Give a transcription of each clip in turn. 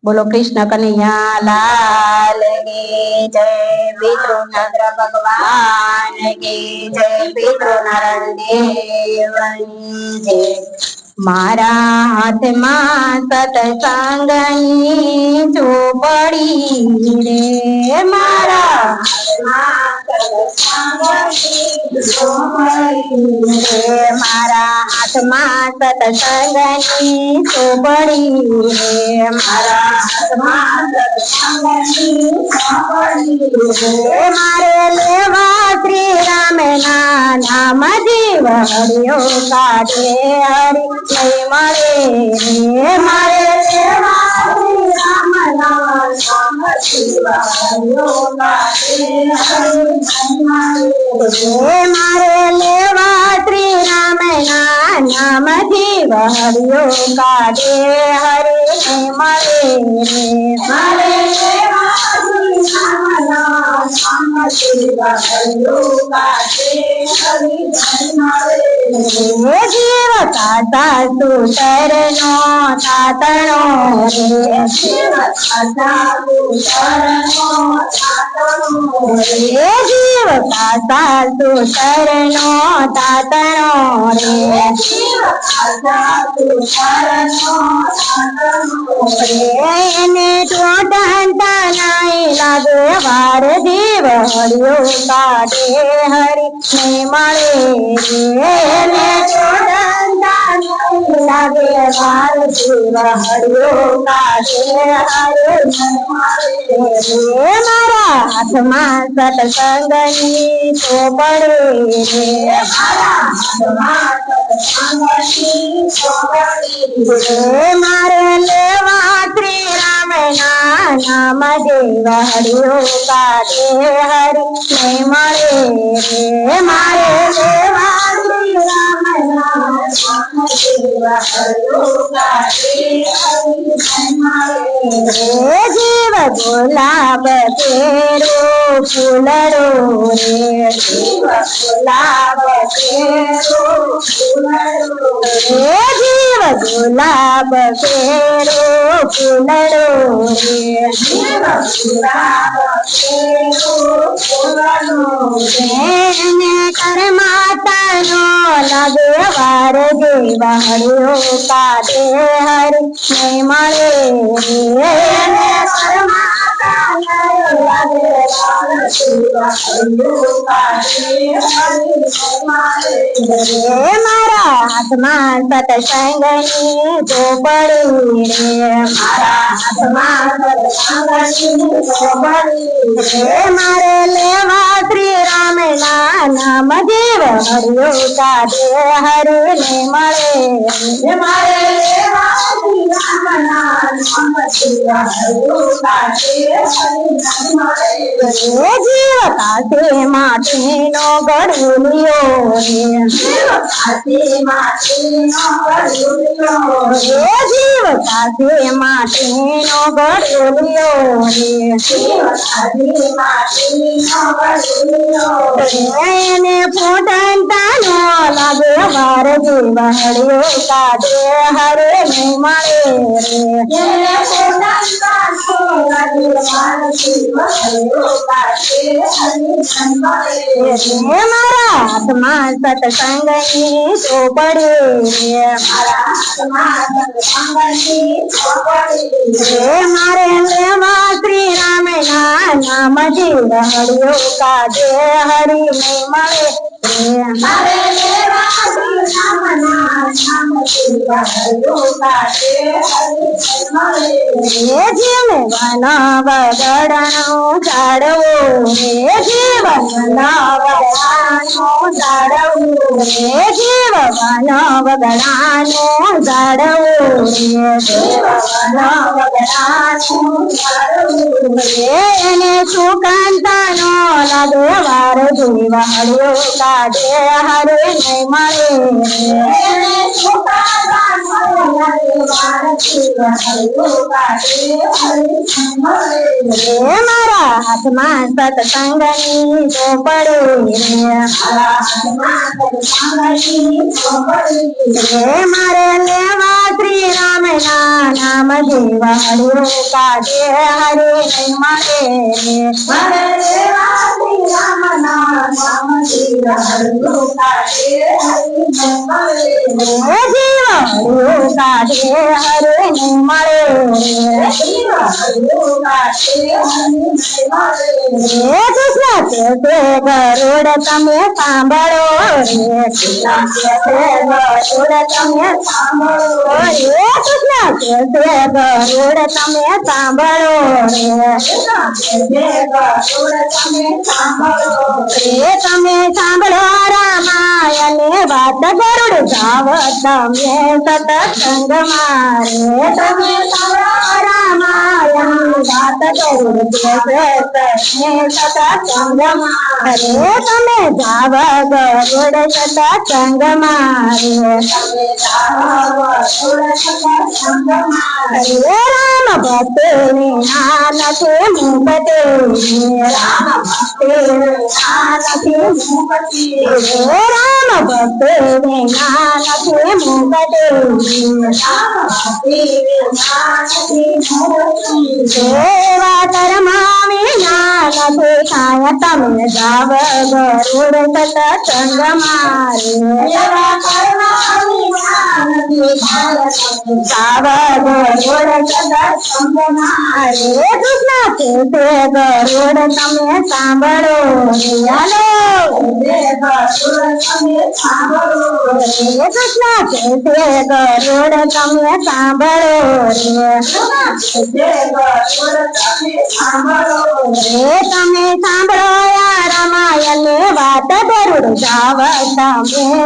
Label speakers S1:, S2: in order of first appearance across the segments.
S1: बोलो कृष्ण कन्हैया लाल की जय। पितृनंद्र भगवान की जय। पितृनारायण देवनी जय। मारा हाथ में सत्संगनी झोपड़ी रे। मारा मारा हाथ में सत्संगनी झोपड़ी रे। मारा मारे लेवा श्री राम नाम जीव हरियो काटे हरि नहीं मरे रे। मारे लेवा श्री राम नाम जीव हरियो काटे हरि नहीं मरे। मारे लेवा श्री राम नाम जीव हरियो काटे हरि नहीं मरे रे। मारे लेवा श्री राम नाम जीव हरियो काटे हरि नहीं मरे। जीव का सासु शरणो तातणो रे। जीव का सासु शरणो तातणो रे। जीव का सासु शरणो तातणो रे। जीव का सासु शरणो तातणो रे। ने टोटंता नहीं लागे वार जीव हरियो काटे हरि नहीं मरे रे। ने टोटंता नहीं लागे वार जीव हरियो काटे हरि नहीं मरे रे। मारा हाथ में सत्संगनी झोपड़ी रे। मारा हाथ में सत्संगनी झोपड़ी रे। मारे लेवा श्री राम नाम जीव हरियो काटे हरि नहीं मरे रे। मारे लेवा श्री राम नाम जीव हरियो काटे हरि नहीं मरे रे। जीव गुलाब केरो फूलड़ो रे। जीव गुलाब केरो फूलड़ो रे। जीव गुलाब केरो फूलड़ो रे। जीव गुलाब केरो फूलड़ो रे। कर माता नो लगे वार जीव हरियो काटे हरि नहीं मरे रे। कर माता नो लगे वार जीव हरियो काटे हरि नहीं मरे रे। मारा हाथ में सत्संगनी झोपड़ी रे। मारा हाथ में सत्संगनी झोपड़ी रे। मारे लेवा श्री राम नाम जीव हरियो काटे हरि नहीं मरे रे। मारे लेवा श्री राम नाम जीव हरियो काटे हरि नहीं मरे रे। जीव काटे माटी नो गड़ुलियो रे। जीव काटे माटी नो गड़ुलियो रे। जीव काटे माटी नो गड़ुलियो रे। जीव काटे माटी नो गड़ुलियो रे। ने फूटंता नो लगे वार जीव हरियो काटे हरि नहीं मरे रे। ने फूटंता नो लगे वार जीव हरियो काटे हरि नहीं मरे रे। मारा हाथ में सत्संगनी झोपड़ी रे। मारा हाथ में सत्संगनी झोपड़ी रे। मारे लेवा श्री राम नाम जीव हरियो काटे हरि नहीं मरे रे। मारे लेवा श्री राम नाम जीव हरियो काटे हरि नहीं मरे रे। जीव वन बगड़नो झाड़वो रे। जीव वन बगड़नो झाड़वो रे। जीव वन बगड़नो झाड़वो रे। जीव वन बगड़नो झाड़वो रे। ने सुकांता नो लगे वार जीव हरियो काटे हरि नहीं मरे रे। ने सुकांता नो लगे वार जीव हरियो काटे हरि नहीं मरे रे। मारा हाथ में सत्संगनी झोपड़ी रे। मारा हाथ में सत्संगनी झोपड़ी रे। मारे लेवा श्री राम नाम જીવ હરિયો કાઢે હરે નહીં મળે
S2: મારે લેવા શ્રી રામ નામ જીવ હરિયો કાઢે હરે નહીં મળે
S1: જીવ હરિયો કાઢે હરે નહીં મળે
S2: જીવ હરિયો કાઢે હરે નહીં મળે
S1: કૃષ્ણ કે ગરુડ તમે સાંભળો રે
S2: કૃષ્ણ કે ગરુડ તમે સાંભળો
S1: રે કૃષ્ણ કે ગરુડ તમે સાંભળો રે તમે સાંભળો રામાયણ વાત ગરુડ ગાવ તમે સતસંગ મારે તમે સાંભળો રામાયણ વાત ગરુડ સતસંગ મારે તમે જાવ ગરુડ સતસંગ મારે રામ ભક્તિ નાનકે મુકતે રામ ભક્તિ નાનકે મુકતે રામ ભક્તિ નાનકે મુકતે સેવા કરમાવી નાનકે થાય તમે જાવ ગરુડ સતસંગ મારે
S2: સેવા કરમાવી નાનકે થાય
S1: જાવ ગરુડ સતસંગ મારે કૃષ્ણ કે ગરુડ તમે સાંભળો હાલો
S2: ગરુડ તમે સાંભળો
S1: કૃષ્ણ કે ગરુડ તમે સાંભળો તમે સાંભળો રામાયણ વાત ગરુડ જાવ તમે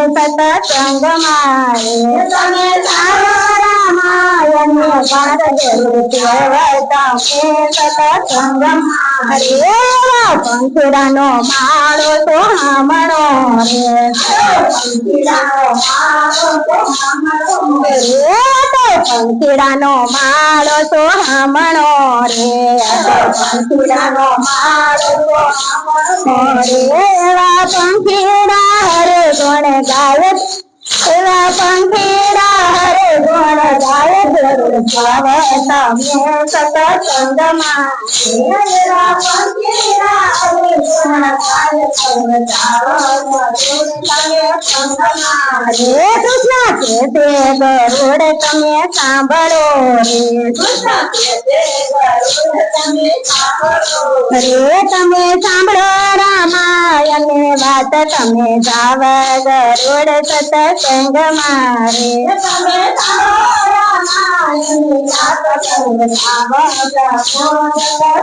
S1: સતસંગ મારે તમે સાંભળો રામાયણ વાત ગરુડ જાવ તમે સતસંગ મારે પંખીડાનો માળો તો હામણો રે પંખીડાનો માળો તો હામણો રે
S2: પંખીડાનો માળો
S1: એવા પંખીડા હરે ગુણ ગાય એવા પંખીડા હરે ગુણ ગાય ગરુડ જાવ તમે સતસંગ મારે
S2: એવા પંખીડા હરે ગુણ ગાય ગરુડ જાવ તમે સંગમાં
S1: રે કૃષ્ણ કે ગરુડ તમે સાંભળો રે
S2: કૃષ્ણ કે ગરુડ તમે સાંભળો
S1: રે તમે સાંભળો રામાયણ વાત તમે જાવ ગરુડ સતસંગ મારે
S2: તમે સાંભળો રામાયણ વાત તમે જાવ ગરુડ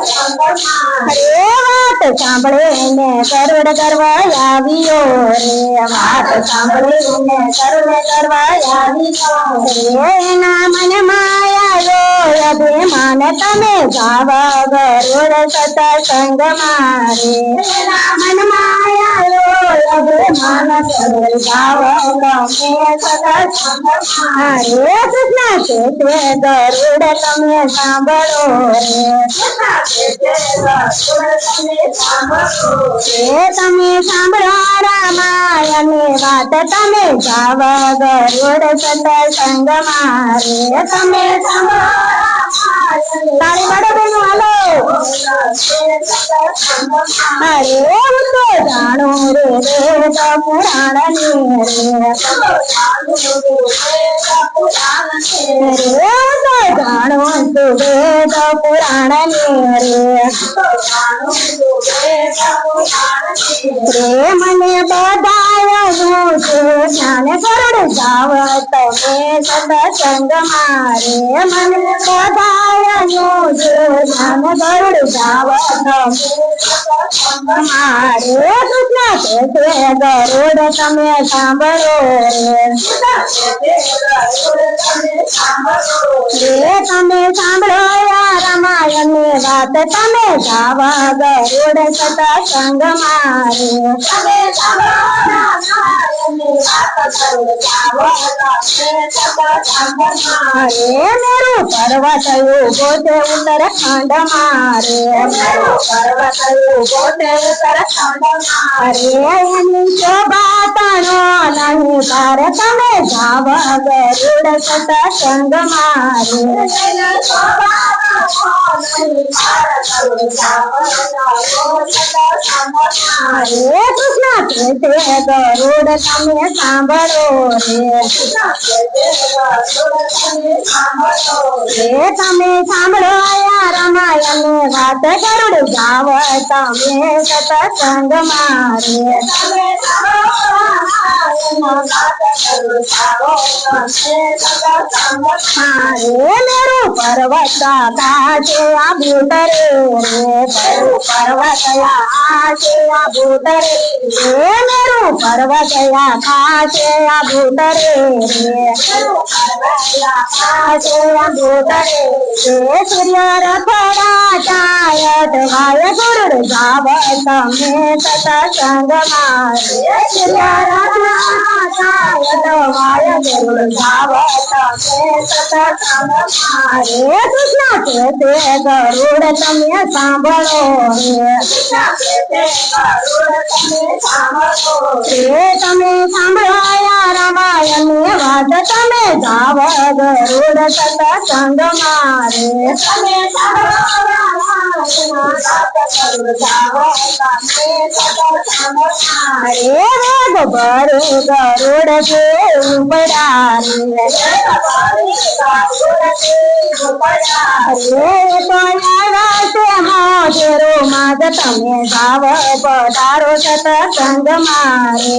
S2: સંગમાં
S1: રે વાત સાંભળીને ગરુડ કરવા આવ્યો રે વાત સાંભળીને ગરુડ કરવા આવ્યો રે એના મનમાં આવ્યો અભિમાન તમે જાવ ગરુડ સતસંગ મારે
S2: એના મનમાં આવ્યો
S1: અભિમાન ગરુડ જાવ તમે સતસંગ મારે કૃષ્ણ કે ગરુડ તમે સાંભળો રે તમે સાંભળો રામાયણ વાત તમે જાવ ગરુડ સતસંગ મારે તમે સાંભળો તાળી પાડો બેનો હાલો અરે હું તો જાણું રે વેદ પુરાણ ને રે હું તો જાણું તું વેદ પુરાણ ને રે મને બધાયું છે જ્ઞાન ગરુડ જાવ તમે સતસંગ મારે મને બધાયું છે જ્ઞાન ગરુડ જાવ તમે મારે કૃષ્ણ કે ગરુડ તમે સાંભળો રે તમે સાંભળો રામાયણની વાત તમે ગાવા ગરુડ સત્સંગ મારે
S2: તમે સાંભળો રામાયણની વાત ગરુડ ગાવો તમે સત્સંગ મારે
S1: મેરુ પર્વત ઉભો છે ઉત્તરાખંડ મારે
S2: મેરુ પર્વત ઉભો છે ઉત્તરાખંડ મારે
S1: એની શોભા તણો નહીં પાર તમે ગાવ ગરુડ સત્સંગ મારે કૃષ્ણ કે ગરુડ તમે સાંભળો રે તમે સાંભળો આયા રામાયણ વાત ગરુડ ગાવ તમે સત્સંગ મારે મેરુ પર્વત કાશે આ ભૂતરે પર્વત આશે આ ભૂતરે મેરુ પર્વત કાશે આ ભૂતરે આશે આ ભૂતરે સૂર્ય રખડા ચાયત વાય ગરુડ ગાવ તમે સત્સંગ મારે સૂર્ય રખડા ચાયત વાય ગરુડ ગાવ તમે સત્સંગ મારે કૃષ્ણ કે ગરુડ તમે સાંભળો તમે સાંભળો રામાયણની વાત તમે ગાવ ગરુડ સત્સંગ મારે વેગ ભરે ગરુડ છે ઉપડારે મોજેરો માજ તમે ગાવ પધારો સત્સંગ મારે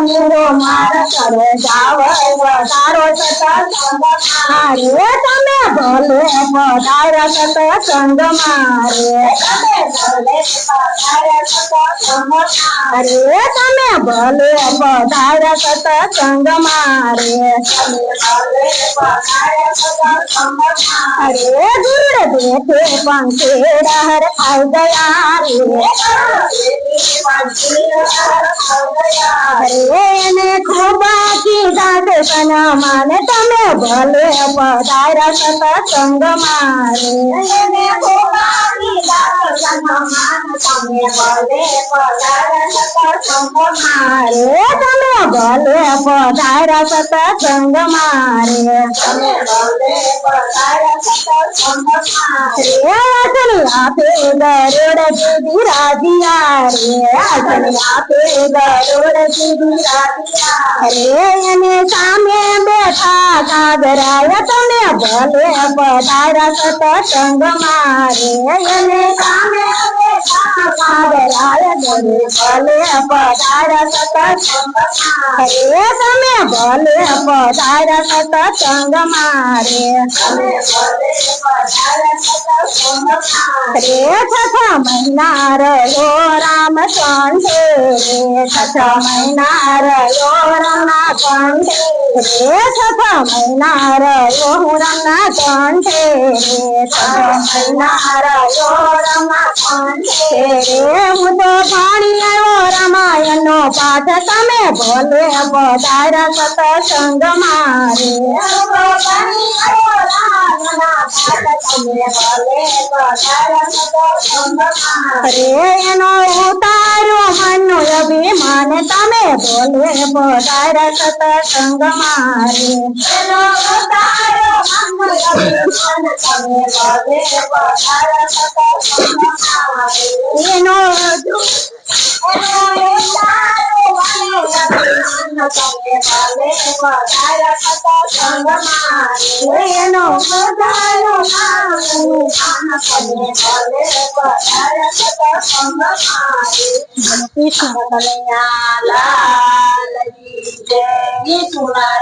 S1: મેરો માર કરે ગાવ પધારો સત્સંગ મારે તમે ભલે પધાર સત્સંગ મારે તમે ભલે પધાર સત્સંગ મારે ગરુડ દેખે પંખેડા હર ખાઈ ગયા એને ખૂબ કીધા છે માને તમે ભલે પધાર સત્સંગ મારે તમે ભલે પધાર સત્સંગ મારે આપે ગરુડ દીદી રાધિયા આપે ગરુડ દીદી રાધિયા એને સામે બેઠા કાગરાય તમે ભલે પધાર સત્સંગ મારે એને સામે બેઠા કાગરાય ભલે પધાર સત્સંગ મારે તમે ભલે પધાર સત્સંગ મારે છઠા મહિના રહ્યો રામ કંઠે છઠા મહિના રહ્યો રમના કંઠે છઠા મહિના રહ્યો રમના કંઠે છઠા મહિના રહ્યો રમના કંઠે હું તો ભણી આવ્યો રામાયણ નો પાઠ તમે ભલે પધાર સત્સંગ મારે એનો ઉતાર્યો મનનો અભિમાન તમે ભલે પધાર સત્સંગ મારે એનો